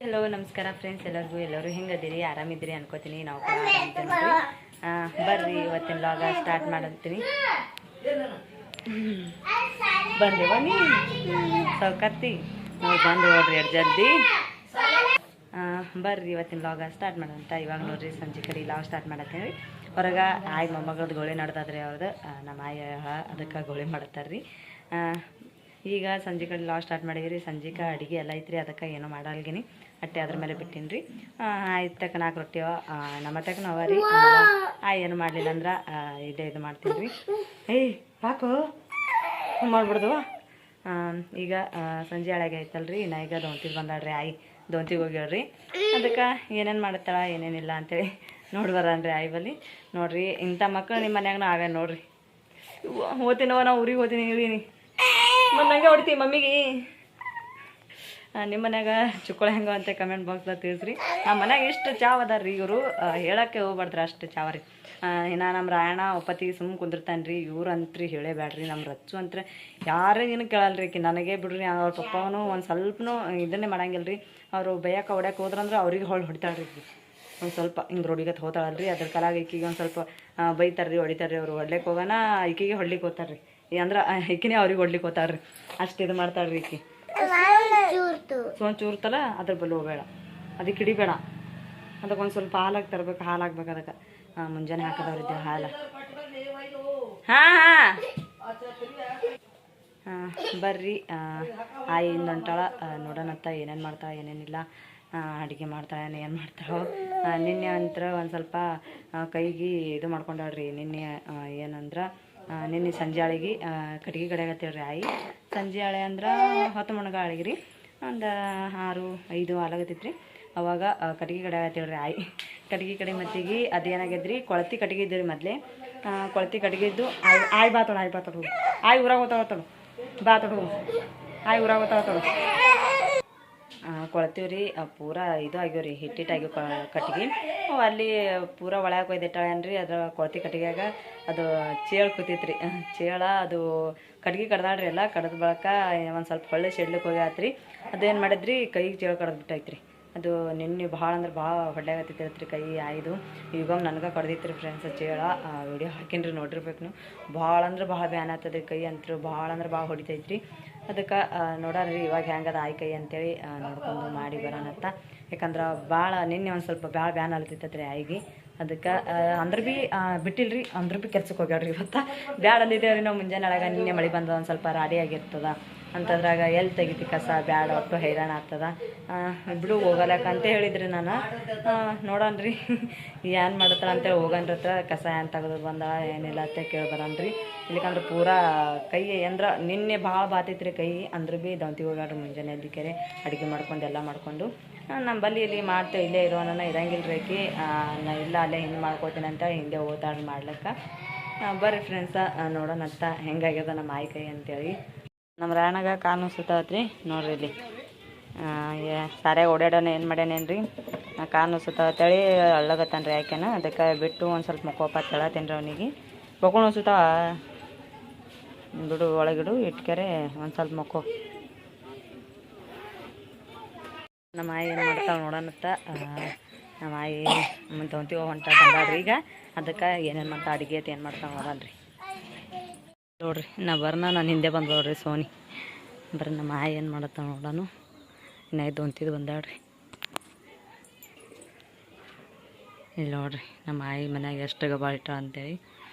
Hello ನಮಸ್ಕಾರ friends, ಎಲ್ಲರೂ ಹೆಂಗದಿರಿ? ಆರಾಮಿದ್ದೀರಿ ಅನ್ಕೋತೀನಿ. ನಾವು ಕೂಡ ಆರಾಮಿದ್ದೀವಿ. ಬರ್ರಿ ಇವತ್ತಿನ ಲಾಗ ಸ್ಟಾರ್ಟ್ ಮಾಡಂತೀನಿ. ಬಂದೆ ಬನ್ನಿ ಸೌಕರ್ತಿ ನೋಡಿ, ಬಂದು ನೋಡ್ರಿ ಜಲ್ದಿ. ಬರ್ರಿ ಇವತ್ತಿನ ಲಾಗ ಸ್ಟಾರ್ಟ್ ಮಾಡೋಂತ. ಇವಾಗ ನೋಡ್ರಿ ಸಂಜೆ ಕಡೆ ಲಾಗ್ ಸ್ಟಾರ್ಟ್ ಮಾಡತ್ತೀನಿ. ಹೊರಗೆ ಆಯ್ ಮೊಮ್ಮಗಳದ್ದು ಗೋಳಿ ನಡ್ದಾದ್ರಿ ಅವ್ರದ್ದು. ನಮ್ಮ ಆಯ ಅದಕ್ಕೆ ಗೋಳಿ ಮಾಡತ್ತಾರ್ರಿ. ಈಗ ಸಂಜೆ ಕಡೆ ಲಾಗ್ ಸ್ಟಾರ್ಟ್ ಮಾಡಿದ್ರಿ. ಸಂಜೆಗೆ ಅಡುಗೆ ಎಲ್ಲ ಐತ್ರಿ, ಅದಕ್ಕೆ ಏನೋ ಮಾಡಲ್ಗಿನಿ ಅಟ್ಟೆ ಅದ್ರ ಮೇಲೆ ಬಿಟ್ಟಿನಿ ರೀ. ಆಯ್ತು ತಕ್ಕ 4 ರೊಟ್ಟಿ ನಮ್ಮ ತಕ್ಕ ಅವ ರೀ. ಏನು ಮಾಡಲಿಲ್ಲ ಅಂದ್ರೆ ಇದು ಮಾಡ್ತೀನಿ ರೀ. ಏಯ್ ಸಾಕು ಮಾಡ್ಬಿಡ್ದು. ಈಗ ಸಂಜೆ ಅಳಗೆ ಐತಲ್ರಿ. ನಾ ಈಗ ದೋಂತಿಗೆ ಬಂದಾಳ್ರಿ. ದೋಂತಿಗೆ ಹೋಗ್ಯಾಳ್ರಿ. ಅದಕ್ಕೆ ಏನೇನು ಮಾಡುತ್ತಾಳ ಏನೇನಿಲ್ಲ ಅಂತೇಳಿ ನೋಡಿ ಬರನ್ರಿ. ಬಲ್ಲಿ ನೋಡ್ರಿ, ಇಂಥ ಮಕ್ಕಳು ನಿಮ್ಮ ಮನ್ಯಾಗ ಅವೇ ನೋಡ್ರಿ. ಹೋಗ್ತೀನವ, ನಾ ಊರಿಗೆ ಹೋಗ್ತೀನಿ ಇಳೀನಿ ಮತ್ತು ನಂಗೆ ಹೊಡ್ತೀವಿ ಮಮ್ಮಿಗೆ. ನಿಮ್ಮ ಮನ್ಯಾಗ ಚುಕ್ಕಳ ಹೆಂಗೋ ಅಂತ ಕಮೆಂಟ್ ಬಾಕ್ಸ್ದಾಗ ತಿಳಿಸ್ರಿ. ನಮ್ಮ ಮನ್ಯಾಗ ಎಷ್ಟು ಚಾವ್ ಅದಾರ ರೀ. ಇವರು ಹೇಳಕ್ಕೆ ಹೋಗ್ಬಾರ್ದ್ರಿ, ಅಷ್ಟು ಚಾವ ರೀ. ಇನ್ನು ನಮ್ಮ ರಾಯಣ್ಣ ಒಪ್ಪತ್ತಿಗೆ ಸುಮ್ಮನೆ ಕುಂದಿರ್ತಾನೆ ರೀ. ಇವ್ರು ಅಂತ್ರಿ ಹೇಳೇಬೇಡ್ರಿ. ನಮ್ಮ ರಚ್ಚು ಅಂತ್ರ ಯಾರಿಗೇನು ಕೇಳಲ್ರಿ. ನನಗೆ ಬಿಡ್ರಿ. ಅವ್ರ ಪಪ್ಪವನು ಒಂದು ಸ್ವಲ್ಪನೂ ಇದನ್ನೇ ಮಾಡಂಗಿಲ್ಲ ರೀ. ಅವರು ಬೈಯಕ್ಕೆ ಹೊಡ್ಯಕ್ಕೆ ಹೋದ್ರಂದ್ರೆ ಅವ್ರಿಗೆ ಹೊಡಿತಾಳ್ರಿ. ಒಂದು ಸ್ವಲ್ಪ ಹಿಂಗೆ ರೋಡಿಗತ್ತೆ ಹೋತಾಳಲ್ರಿ. ಅದ್ರ ಕಲಾಗ ಈಕಿಗೆ ಒಂದು ಸ್ವಲ್ಪ ಬೈತಾರ್ರಿ, ಹೊಡಿತಾರ್ರಿ. ಅವರು ಹೊಡ್ಲಿಕ್ಕೆ ಹೋಗೋಣ, ಈಕಿಗೆ ಹೊಡ್ಲಿಕ್ಕೆ ಹೋಗ್ತಾರ್ರಿ. ಅಂದ್ರೆ ಈಕಿನೇ ಅವ್ರಿಗೆ ಹೊಡ್ಲಿಕ್ಕೆ ಹೋಗ್ತಾರ್ರಿ. ಅಷ್ಟು ಇದು ಮಾಡ್ತಾಳ್ರಿ ಈಕಿ. ಚೂರ್ತಲ್ಲ ಅದ್ರ ಬಲ್ಲಿ ಹೋಗಬೇಡ, ಅದಕ್ಕೆ ಹಿಡಿಬೇಡ. ಅದಕ್ಕೆ ಒಂದು ಸ್ವಲ್ಪ ಹಾಲಾಗಿ ತರ್ಬೇಕು. ಹಾಲು ಹಾಕ್ಬೇಕು ಅದಕ್ಕೆ. ಮುಂಜಾನೆ ಹಾಕದವ್ರಿದ್ದೆ ಹಾಲು. ಬರ್ರಿ. ಆಯಿಂದ ಹೊಂಟಾಳ. ನೋಡೋಣತ್ತ ಏನೇನು ಮಾಡ್ತಾಳೆ ಏನೇನಿಲ್ಲ. ಅಡುಗೆ ಮಾಡ್ತಾಳೆ ಏನು ಮಾಡ್ತಾಳೋ. ನಿನ್ನೆ ಅಂತರ ಒಂದು ಸ್ವಲ್ಪ ಕೈಗೆ ಇದು ಮಾಡ್ಕೊಂಡಾಳ್ರಿ. ನಿನ್ನೆ ಏನಂದ್ರೆ ನಿನ್ನೆ ಸಂಜೆ ಆಳಿಗೆ ಕಟ್ಗೆ ಕಡೆಗತ್ತೇಳ್ರಿ. ಸಂಜೆ ಆಳೆ ಅಂದ್ರೆ 10 ಮಣಗ ಆಳಿಗೆ ರೀ. ಒಂದು 6-5 ಆಲಾಗತ್ತೈತ್ರಿ. ಅವಾಗ ಕಟ್ಗೆ ಕಡೆ ಆಗತ್ತೇಳ್ರಿ. ಕಟ್ಗೆ ಕಡೆ ಮತ್ತಿಗೆ ಅದೇನಾಗಿದ್ರಿ, ಕೊಳತಿ ಕಟ್ಗೆ ಇದ್ದೀರಿ ಮೊದಲೇ. ಕೊಳತಿ ಕಟ್ಗೆ ಇದ್ದು ಬಾತೋಡು ಊರಾಗ ಹೋತಾಳತ್ತಳು. ಬಾತೋಡು ಊರಾಗ ಹೋತಾಳತ್ತಳು. ಕೊಳ್ತೀವಿ ರೀ. ಪೂರ ಇದು ಆಗ್ಯಾವ ರೀ, ಹಿಟ್ಟಿಟ್ಟಾಗ್ಯವ ಕಟ್ಗೆ. ಅಲ್ಲಿ ಪೂರ ಒಳಗೆ ಒಯ್ದಿಟ್ಟಾಳೇನ್ರಿ. ಅದ್ರ ಕೊಳತಿ ಕಟ್ಗ್ಯಾಗ ಅದು ಚೇಳು ಕೂತೈತ್ರಿ. ಚೇಳ ಅದು ಕಟ್ಗೆ ಕಡ್ದಾಳ್ರಿ. ಎಲ್ಲ ಕಡ್ದ ಬಳಕ ಒಂದು ಸ್ವಲ್ಪ ಹೊಳ್ಳಿ ಸಿಡ್ಲಿಕ್ಕೆ ಹೋಗ್ಯಾತ್ರಿ. ಅದೇನು ಮಾಡಿದ್ರಿ, ಕೈಗೆ ಚೇಳು ಕಡ್ದು ಬಿಟ್ಟೈತ್ರಿ. ಅದು ನಿನ್ನೆ ಭಾಳ ಅಂದ್ರೆ ಭಾಳ ಹೊಡ್ಯಾಗತ್ತೈತ್ರಿ ಕೈ. ಈಗ ನನಗೆ ಕಡ್ದೈತ್ರಿ ಫ್ರೆಂಡ್ಸ್ ಚೇಳ. ವಿಡಿಯೋ ಹಾಕಿನ್ರಿ, ನೋಡಿರ್ಬೇಕು ನೀವು. ಭಾಳ ಅಂದ್ರೆ ಭಾಳ ಬ್ಯಾನ್ ಆಗ್ತದ್ರಿ ಕೈ ಅಂತೂ. ಭಾಳ ಅಂದ್ರೆ ಭಾಳ ಹೊಡಿತೈತ್ರಿ. ಅದಕ್ಕೆ ನೋಡೋಣ್ರಿ ಇವಾಗ ಹೆಂಗದ ಕೈ ಅಂತೇಳಿ ನೋಡ್ಕೊಂಡು ಮಾಡಿ ಬರೋಣತ್ತ. ಯಾಕಂದ್ರೆ ಭಾಳ ನಿನ್ನೆ ಒಂದು ಸ್ವಲ್ಪ ಭಾಳ ಬ್ಯಾನ್ ಅಲ್ತೈತ್ರಿ ಆಯಿಗೆ. ಅದಕ್ಕೆ ಅಂದ್ರೆ ಭೀ ಬಿಟ್ಟಿಲ್ರಿ. ಅಂದ್ರೆ ಭೀ ಕೆಲ್ಸಕ್ಕೆ ಹೋಗ್ಯಾಳ್ರಿ. ಇವತ್ತು ಬ್ಯಾಡ ಅಂದಿದ್ದೇವೆ ರೀ ನಾವು. ಮುಂಜಾನೆ ಒಳಗೆ ನಿನ್ನೆ ಮಳೆ ಬಂದ ಒಂದು ಸ್ವಲ್ಪ ರಾಡಿ ಆಗಿರ್ತದ ಅಂತದ್ರಾಗ ಎಲ್ಲಿ ತೆಗಿತಿ ಕಸ, ಬ್ಯಾಡ ಒಟ್ಟು ಹೈರಾಣ ಆಗ್ತದ. ಬಿಡು ಹೋಗಲಕ್ಕಂತ ಹೇಳಿದ್ರಿ ನಾನು. ನೋಡೋಣ್ರಿ ಏನು ಮಾಡತ್ತಾಳ ಅಂತೇಳಿ. ಹೋಗನ್ರಿ ಹತ್ರ ಕಸ ಏನು ತೆಗೆದು ಬಂದಾಳ ಏನಿಲ್ಲ ಅಂತ ಕೇಳಿ ಬರೋಣ್ರಿ. ಇಲ್ಲಿಕಂದ್ರೆ ಪೂರಾ ಕೈ ಅಂದ್ರೆ ನಿನ್ನೆ ಭಾಳ ಬಾತೈತ್ರಿ ಕೈ. ಅಂದ್ರೆ ಭೀ ದೌಂತಿಗೆ ಹೋಗ್ಯಾಡ್ರಿ ಮುಂಜಾನೆ ಎದ್ದಿಕೆರೆ ಅಡುಗೆ ಮಾಡ್ಕೊಂಡು ಎಲ್ಲ ಮಾಡ್ಕೊಂಡು. ನಮ್ಮ ಬಲ್ಲಿ ಇಲ್ಲಿ ಮಾಡ್ತೇವೆ, ಇಲ್ಲೇ ಇರೋನ ಇರಂಗಿಲ್ಲ ರೀ. ನಾ ಇಲ್ಲ ಅಲ್ಲೇ ಹಿಂಗೆ ಮಾಡ್ಕೋತೀನಿ ಅಂತ ಹಿಂದೆ ಓದಾಡಿ ಮಾಡ್ಲಿಕ್ಕೆ. ಬರ್ರಿ ಫ್ರೆಂಡ್ಸ ನೋಡೋಣಂತ ಹೆಂಗಾಗ್ಯದ ನಮ್ಮ ಕೈ ಅಂತೇಳಿ. ನಮ್ಮ ರಾಯಣ್ಣಗ ಕಾಲು ಸುತ್ತಾವತ್ರಿ ನೋಡ್ರಿ. ಇಲ್ಲಿ ಸಾರ್ಯಾಗ ಓಡಾಡೋಣ ಏನು ಮಾಡ್ಯಾನೇನ್ರಿ. ಕಾಲು ಸುತ್ತಾವತ್ತೇಳಿ ಅಳ್ಳಗತ್ತಾನ ರೀ ಆಕೆನ. ಅದಕ್ಕೆ ಬಿಟ್ಟು ಒಂದು ಸ್ವಲ್ಪ ಮಕ್ಕೋಪ ಹೇಳತ್ತೀನಿ ರೀ ಅವನಿಗೆ. ಬೊಕೊಂಡು ಸುತ್ತಾವ ಬಿಡು, ಒಳಗಿಡು ಇಟ್ಕೆರೆ ಒಂದು ಸ್ವಲ್ಪ ಮಕ್ಕೋ. ನಮ್ಮ ಏನು ಮಾಡ್ತಾವೆ ನೋಡೋಣತ್ತ. ನಮ್ಮ ದೌಂತಿ ಹೊಂಟ ಬಂದಾಡ್ರಿ ಈಗ. ಅದಕ್ಕೆ ಏನೇನು ಮಾಡ್ತಾ ಅಡುಗೆ ಏನು ಮಾಡ್ತಾವೆ ನೋಡಲ್ರಿ. ನೋಡ್ರಿ ನಾನು ಹಿಂದೆ ಬಂದು ನೋಡ್ರಿ ಸೋನಿ. ಬರ್ರಿ ನಮ್ಮ ಏನು ಮಾಡತ್ತಾವ ನೋಡೋಣ. ಇನ್ನು ದೌಂತಿದು ಬಂದಾಡ್ರಿ. ಇಲ್ಲಿ ನೋಡ್ರಿ ನಮ್ಮ ಮನ್ಯಾಗ ಎಷ್ಟು ಗಬಾಳ ಇಟ್ಟ ಅಂತೇಳಿ.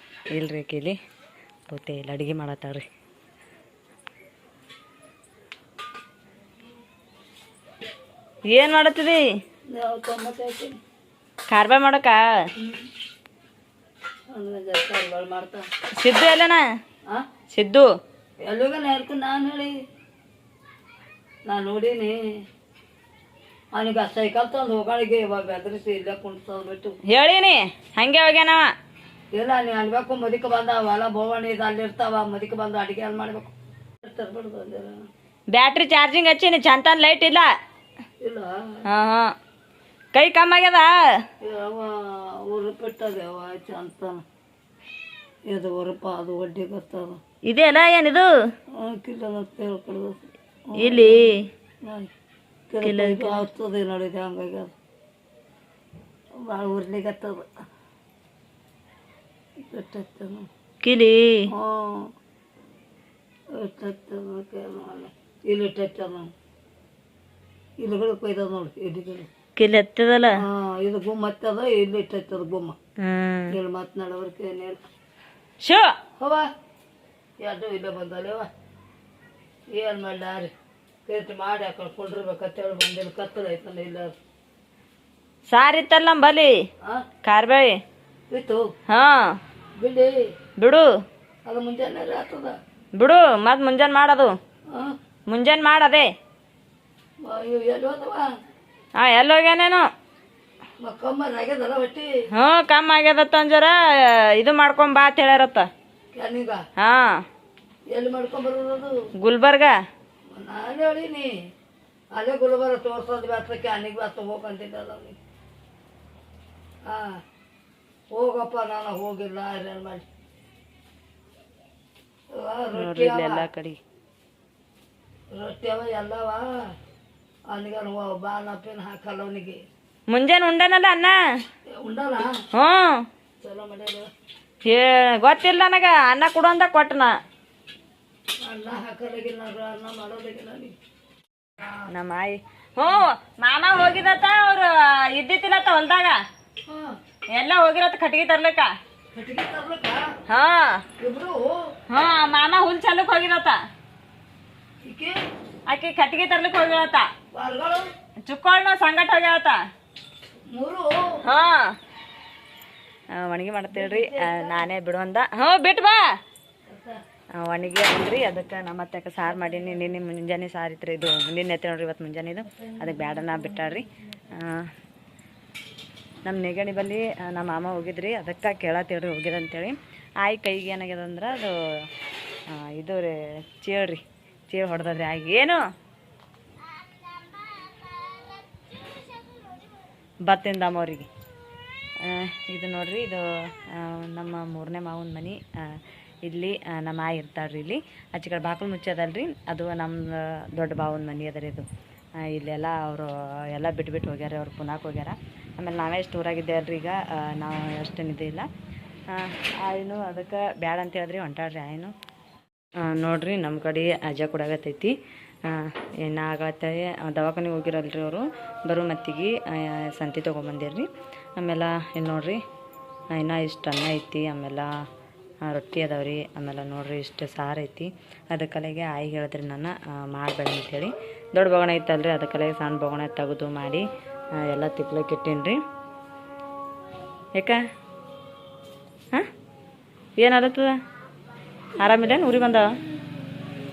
ಇಲ್ರಿ ಇಲ್ಲಿ ತೋತೆ ಇಲ್ಲಿ ಅಡುಗೆ ಮಾಡತ್ತಾಳ್ರಿ. ಏನು ಮಾಡತ್ತಿದಿ? ಕಾರ್ಬಾರ್ ಮಾಡಕ ಸಿದ್ದು ಎಲ್ಲನ? ಸಿದ್ದು ಎಲ್ಲೋಗ ನಾನು ಹೇಳಿ ನಾನು ನೋಡೀನಿ. ಅವನಿಗೆ ಸೈಕಲ್ ತಂದು ಹೋಗಳಿಗೆ ಇವಾಗ ಬೆದರಿಸಿ ಇಲ್ಲೇ ಕುಂಟ್ಬಿಟ್ಟು ಹೇಳಿನಿ. ಹಂಗೆ ಹೋಗ್ಯಾನವ. ಇಲ್ಲ ನೀವು ಅನ್ಬೇಕು. ಮದಿಕ ಬಂದ ಅವೆಲ್ಲ ಬೋವಣಿ ಇದು ಅಲ್ಲಿರ್ತಾವ. ಮದಿಕ ಬಂದು ಅಡುಗೆ ಅಲ್ಲಿ ಮಾಡ್ಬೇಕು. ಬ್ಯಾಟ್ರಿ ಚಾರ್ಜಿಂಗ್ ಹಚ್ಚೀನಿ, ಚಂತನ್ ಲೈಟ್ ಇಲ್ಲ. ಇಲ್ಲ ಹಾಂ ಕೈ ಕಮ್ಮಾಗ್ಯದ. ಉರುಪಿಟ್ಟದೆ ಅವ ಚಂತ. ಇದು ಉರುಪ ಅದು ಒಡ್ಡಿ ಗೊತ್ತದ. ಇದೇನ ಏನಿದು? ಕಿಲ್ಲ ಇಲ್ಲಿ ಆಗ್ತದೆ ನೋಡಿದೆ ಹಂಗಾಗಿ ಅದು ಭಾಳ ಉರ್ಲಿಗತ್ತದ ಕಿಲಿ ಹ್ಞೂ ಇಲ್ಲಿ ಇಟ್ಟದ ಇಲ್ಲಿಗಳು ಕೊಯ್ದದ ನೋಡಿ ಇಲ್ಲಿಗಳು ಕಿಲಿ ಹತ್ತದಲ್ಲ ಇದು ಗುಮ್ಮ ಹತ್ತದ ಇಲ್ಲಿ ಇಟ್ಟದ ಗುಮ್ಮ ಇಲ್ಲಿ ಮತ್ತೆ ನಡವರ್ಕೆ ಏನಿಲ್ಲ ಶೋ ಹವ ಎರಡು ಇಲ್ಲೇ ಬಂದಲ್ಲವ ಏನು ಮಾಡ್ಲಾರಿ ಕೈತಿ ಮಾಡಿ ಹಾಕೊಂಡು ಕೊಂಡಿರ್ಬೇಕಂತೇಳಿ ಬಂದಿಲ್ಲ ಕತ್ತಲ ಐತಲ್ಲ ಇಲ್ಲ ಸಾರಿತ್ತಲ್ಲ ಬಲಿ ಕಾರ್ಬೇಳಿ ಇತ್ತು ಹಾ ಬಿಡಿ ಬಿಡು ಅದು ಮುಂಜಾನೆ ಆಗ್ತದ ಬಿಡು ಮತ್ ಮುಂಜಾನೆ ಮಾಡೋದು ಹಾಂ ಮುಂಜಾನೆ ಮಾಡದೆ ಎಲ್ಲಿ ಹೋದವ ಹಾ ಎಲ್ಲಿ ಹೋಗ್ಯಾನೇನು ಕಮ್ಮರ್ ಆಗ್ಯದಲ್ಲ ಹೊಟ್ಟಿ ಹ್ಞೂ ಕಮ್ಮಿ ಆಗ್ಯದತ್ತ ಅಂಜರ ಇದು ಮಾಡ್ಕೊಂಡ್ ಬಾ ಅಂತ ಹೇಳ್ಯಾರತ್ತ ಕ್ಯಾನಿಗ ಹಾ ಎಲ್ಲಿ ಮಾಡ್ಕೊಂಬರೋದು ಗುಲ್ಬರ್ಗ ನಾನು ಹೇಳೀನಿ ಅಲ್ಲೇ ಗುಲ್ಬರ್ಗ ತೋರ್ಸೋದು ಬ್ಯಾಸ ಕ್ಯಾನಿಗೆ ಬ್ಯಾಸ ಹೋಗಂತಿದ್ದಲ್ಲ ಅವನಿಗೆ ಹಾಂ ಹೋಗಪ್ಪ ನಾನು ಹೋಗಿಲ್ಲ ಏನು ಮಾಡಿ ರೊಟ್ಟಿ ಅವ ಎಲ್ಲ ಕಡೆ ರೊಟ್ಟಿ ಅವ ಎಲ್ಲವ ಅವನಿಗೆ ಬಾನಪ್ಪಿನ ಹಾಕಲ್ಲ ಅವನಿಗೆ ಮುಂಜಾನೆ ಉಂಡನಲ್ಲ ಅನ್ನ ಉಂಡಲ್ಲ ಹ್ಞೂ ಚಲೋ ಮಾಡ್ಯಾರ ಗೊತ್ತಿಲ್ಲ ನನಗ ಅನ್ನ ಕೊಡು ಅಂತ ಕೊಟ್ಟನ ಅನ್ನ ಹಾಕಲಾಗಿಲ್ಲ ಅನ್ನ ಮಾಡೋದಾಗಿಲ್ಲ ನೀನು ನಮ್ಮ ಆಯಿ ಹ್ಞೂ ಮಾಮ ಹೋಗಿದತ್ತ ಅವ್ರು ಇದ್ದಿತ್ತಿಲ್ಲತ್ತ ಹೊಲ್ದಾಗ ಹಾಂ ಎಲ್ಲ ಹೋಗಿರತ್ತ ಕಟ್ಗಿ ತರ್ಲಿಕ್ಕ ಕಟ್ಟಿಗೆ ತರ್ಬೇಕ ಹಾ ಇಬ್ರು ಹಾ ಮಾಮ ಹುಲ್ ಚಲ್ಲಕ್ ಹೋಗಿರತ್ತ ಈಕೆ ಆಕಿ ಕಟ್ಗಿ ತರ್ಲಿಕ್ ಹೋಗಿರತ್ತ ವಾರಗಳು ಚುಕ್ಕೋಳ್ನ ಸಂಗಟ ಹೋಗ್ಯಾವತ್ತ ಮೂರು ಹಾ ಒಣಗಿ ಮಾಡ್ತೇಳ್ರಿ ನಾನೇ ಬಿಡು ಅಂದ ಹ್ಞೂ ಬಿಟ್ಟು ಬಾ ಒಣಗಿ ಅಂದ್ರಿ ಅದಕ್ಕೆ ನಮ್ಮ ಅತ್ತಕ್ಕೆ ಸಾರು ಮಾಡೀನಿ ನಿನ್ನೆ ಮುಂಜಾನೆ ಸಾರು ಇತ್ತು ಇದು ಮುಂದಿನ ಎತ್ತಿ ನೋಡ್ರಿ ಇವತ್ತು ಮುಂಜಾನೆದು ಅದಕ್ಕೆ ಬ್ಯಾಡನ ಬಿಟ್ಟಾಳ್ರಿ ನಮ್ಮ ನೆಗಣಿ ಬಲ್ಲಿ ನಮ್ಮ ಮಾಮ ಹೋಗಿದ್ರಿ ಅದಕ್ಕೆ ಕೇಳತ್ತೇಳ್ರಿ ಹೋಗಿದ ಅಂತೇಳಿ ಆಯಿ ಕೈಗೆ ಏನಾಗ್ಯದ ಅಂದ್ರೆ ಅದು ಇದು ರೀ ಚೇಳ್ರಿ ಚೇಳು ಹೊಡೆದ್ರಿ ಆಗಿ ಏನು ಬತ್ತಿಂದಮ್ಮ ಅವ್ರಿಗೆ ಇದು ನೋಡ್ರಿ ಇದು ನಮ್ಮ ಮೂರನೇ ಮಾವನ ಮನೆ ಇಲ್ಲಿ ನಮ್ಮ ಆಯಿ ಇರ್ತಾಳ್ರಿ ಇಲ್ಲಿ ಆಚೆ ಕಡೆ ಬಾಕಲು ಮುಚ್ಚದಲ್ರಿ ಅದು ನಮ್ಮ ದೊಡ್ಡ ಬಾವನ ಮನೆ ಅದರಿ ಇದು ಇಲ್ಲೆಲ್ಲ ಅವರು ಎಲ್ಲ ಬಿಟ್ಬಿಟ್ಟು ಹೋಗ್ಯಾರ ಅವ್ರು ಪುನಾಕ್ ಹೋಗ್ಯಾರ ಆಮೇಲೆ ನಾವೇ ಎಷ್ಟು ಊರಾಗಿದ್ದೆ ಅಲ್ರಿ ಈಗ ನಾವು ಅಷ್ಟೇನಿದೆ ಇಲ್ಲ ಆಯಿನು ಅದಕ್ಕೆ ಬ್ಯಾಡ ಅಂತ ಹೇಳಿದ್ರಿ ಹೊಂಟಾಳ್ರಿ ಆಯಿನು ನೋಡ್ರಿ ನಮ್ಮ ಕಡೆ ಅಜ್ಜ ಕೊಡಾಗತ್ತೈತಿ ಏನಾಗತ್ತೆ ದವಾಖಾನೆಗೆ ಹೋಗಿರಲ್ರಿ ಅವರು ಬರೋ ಮತ್ತಿಗೆ ಸಂತಿ ತೊಗೊಂಬಂದಿರ್ರಿ ಆಮೇಲೆ ಇಲ್ಲಿ ನೋಡ್ರಿ ಇನ್ನೂ ಇಷ್ಟು ಅನ್ನ ಐತಿ ಆಮೇಲೆ ರೊಟ್ಟಿ ಅದಾವ್ರಿ ಆಮೇಲೆ ನೋಡ್ರಿ ಇಷ್ಟು ಸಾರು ಐತಿ ಅದಕ್ಕಲೆಗೆ ಆಯಿ ಹೇಳಿದ್ರಿ ನಾನು ಮಾಡಬೇಡ ಅಂತೇಳಿ ದೊಡ್ಡ ಬೊಗಣ ಐತಲ್ರಿ ಅದಕ್ಕಲೆಗೆ ಸಣ್ಣ ಬೊಗಣ ತೆಗೆದು ಮಾಡಿ ಎಲ್ಲ ತಿಕ್ಲಕ್ಕೆ ಇಟ್ಟೀನಿ ಯಾಕ ಹಾಂ ಏನಾಗತ್ತದ ಆರಾಮಿಲ್ಲೇನು ಉರಿ ಬಂದ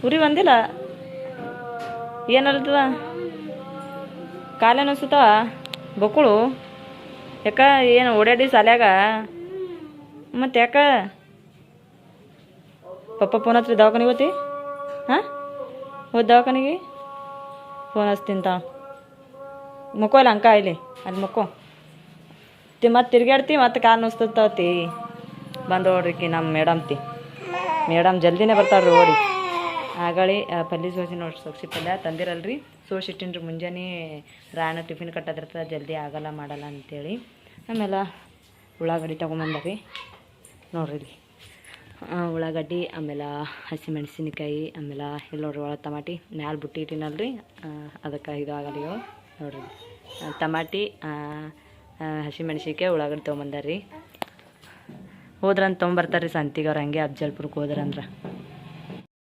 ಉರಿ ಬಂದಿಲ್ಲ ಏನಾಗತ್ತದ ಕಾಲೇನು ಅನ್ಸುತ್ತವ ಬೊಕ್ಕಳು ಯಾಕ ಏನು ಓಡಾಡಿ ಸಾಲ್ಯಾಗ ಮತ್ತು ಯಾಕ ಪಪ್ಪ ಫೋನ್ ಹಚ್ರಿ ದವಾಖಾನಿಗೆ ಹೋತಿ ಹಾಂ ಹೋದ್ ದವಾಖಾನಿಗೆ ಫೋನ್ ಹಚ್ತೀನಿ ತಾ ಮುಕ್ಕೋ ಇಲ್ಲ ಅಂಕ ಇಲ್ಲಿ ಅಲ್ಲಿ ಮುಕ್ಕೋ ಮತ್ತೆ ತಿರ್ಗಾಡ್ತಿ ಮತ್ತು ಕಾಲು ನುಸ್ತತಿ ಬಂದು ನೋಡ್ರಿಕಿ ನಮ್ಮ ಮೇಡಮ್ ಜಲ್ದಿನೇ ಬರ್ತಾವ್ರಿ ಓಡಿ ಆಗಳೇ ಪಲ್ಯ ಸೋಸಿ ನೋಡ್ರಿ ಸೊಗ್ಸಿ ಪಲ್ಯ ತಂದಿರಲ್ರಿ ಸೋಸಿಟ್ಟಿನ್ರಿ ಮುಂಜಾನೆ ರಾಣ ಟಿಫಿನ್ ಕಟ್ಟೋದಿರ್ತದೆ ಜಲ್ದಿ ಆಗಲ್ಲ ಮಾಡಲ್ಲ ಅಂತೇಳಿ ಆಮೇಲೆ ಉಳ್ಳಾಗಡ್ಡಿ ತೊಗೊಂಬಂದರಿ ನೋಡ್ರಿ ಇಲ್ಲಿ ಉಳ್ಳಾಗಡ್ಡಿ ಆಮೇಲೆ ಹಸಿಮೆಣಸಿನ್ಕಾಯಿ ಆಮೇಲೆ ಇಲ್ಲಿ ನೋಡ್ರಿ ಒಳಗೆ ಟಮಾಟಿ ಮ್ಯಾಲೆ ಬುಟ್ಟಿ ಇಟ್ಟಿನಲ್ರಿ ಅದಕ್ಕೆ ಇದು ಆಗಲ್ಲ ನೋಡ್ರಿ ಟಮಾಟಿ ಹಸಿಮೆಣ್ಸಿನ್ಕಾಯಿ ಉಳ್ಳಾಗಡ್ಡಿ ತೊಗೊಂಬಂದಾರ್ರಿ ಹೋದ್ರಂತ ತೊಗೊಂಬರ್ತಾರೆ ರೀ ಸಂತಿಗೆ ಅವ್ರು ಹಂಗೆ ಅಫ್ಜಲ್ಪುರಕ್ಕೆ ಹೋದ್ರಂದ್ರೆ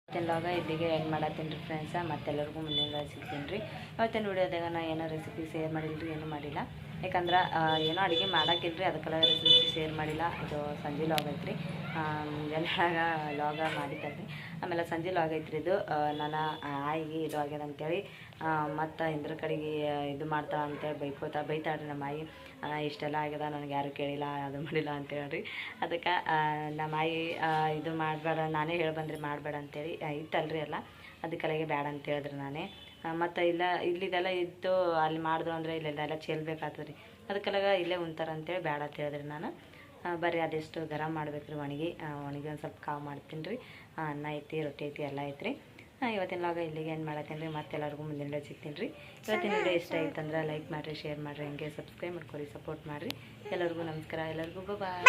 ಮತ್ತೆಲ್ಲಾಗ ಇಲ್ಲಿಗೆ ಎಂಡ್ ಮಾಡತ್ತೀನಿ ರೀ ಫ್ರೆಂಡ್ಸ ಮತ್ತೆಲ್ಲರಿಗೂ ಮುಂದಿನ ಸಿಗ್ತೀನಿ ರೀ ಅವತ್ತಿನ ವಿಡಿಯೋದಾಗ ನಾನು ಏನೋ ರೆಸಿಪಿ ಶೇರ್ ಮಾಡಿಲ್ಲ ರೀ ಏನೂ ಮಾಡಿಲ್ಲ ಯಾಕಂದ್ರೆ ಏನೋ ಅಡುಗೆ ಮಾಡೋಕ್ಕಿಲ್ರಿ ಅದಕ್ಕೆಲ್ಲ ರೆಸಿಪಿ ಶೇರ್ ಮಾಡಿಲ್ಲ ಅದು ಸಂಜೆ ಲಾಗ್ ಐತ್ರಿ ಮುಂಜಾನೆಯಾಗ ಲಾಗ ಮಾಡಿದ್ದೆ ಆಮೇಲೆ ಸಂಜೆ ಲಾಗ್ ಐತ್ರಿ ಇದು ನಾನು ಆಯಿಗೆ ಇದು ಆಗ್ಯದ ಅಂತೇಳಿ ಮತ್ತು ಇಂದ್ರ ಕಡೆಗೆ ಇದು ಮಾಡ್ತಾಳೆ ಅಂತೇಳಿ ಬೈತಾಳ್ರಿ ನಮ್ಮ ಆಯಿ ಇಷ್ಟೆಲ್ಲ ಆಗ್ಯದ ನನಗೆ ಯಾರು ಕೇಳಿಲ್ಲ ಅದು ಮಾಡಿಲ್ಲ ಅಂತೇಳ್ರಿ ಅದಕ್ಕೆ ನಮ್ಮ ಆಯಿ ಇದು ಮಾಡಬೇಡ ನಾನೇ ಹೇಳಿ ಬಂದ್ರಿ ಮಾಡಬೇಡ ಅಂತೇಳಿ ಇತ್ತಲ್ರಿ ಎಲ್ಲ ಅದಕ್ಕೆಲ್ಲಗೆ ಬೇಡ ಅಂತ ಹೇಳಿದ್ರಿ ನಾನೇ ಮತ್ತು ಇಲ್ಲಿದೆಲ್ಲ ಇತ್ತು ಅಲ್ಲಿ ಮಾಡಿದ್ರು ಅಂದರೆ ಇಲ್ಲೆಲ್ಲ ಚೆಲ್ಬೇಕಾಗ್ತದೆ ರೀ ಅದಕ್ಕೆಲ್ಲ ಇಲ್ಲೇ ಉಂತಾರ ಅಂತೇಳಿ ಬೇಡ ಅಂತ ಹೇಳಿದ್ರಿ ನಾನು ಬರೀ ಅದೆಷ್ಟು ಗರಂ ಮಾಡ್ಬೇಕು ರೀ ಒಣಗಿ ಒಂದು ಸ್ವಲ್ಪ ಕಾವು ಮಾಡ್ತೀನಿ ರೀ ಅನ್ನ ಐತಿ ರೊಟ್ಟಿ ಐತಿ ಎಲ್ಲ ಐತ್ರಿ ಇವತ್ತಿನ ಲಾಗ ಇಲ್ಲಿಗೆ ಏನು ಮಾಡತ್ತೀನಿ ರೀ. ಮತ್ತೆಲ್ಲರಿಗೂ ಮುಂದಿನ ವಿಡಿಯೋ ಸಿಗ್ತೀನಿ ರೀ. ಇವತ್ತಿನ ವಿಡಿಯೋ ಇಷ್ಟ ಆಯ್ತಂದ್ರೆ ಲೈಕ್ ಮಾಡಿರಿ, ಶೇರ್ ಮಾಡಿರಿ, ಹಂಗೆ ಸಬ್ಸ್ಕ್ರೈಬ್ ಮಾಡ್ಕೊರಿ, ಸಪೋರ್ಟ್ ಮಾಡಿರಿ. ಎಲ್ಲರಿಗೂ ನಮಸ್ಕಾರ. ಎಲ್ಲರಿಗೂ ಬಾಯ್.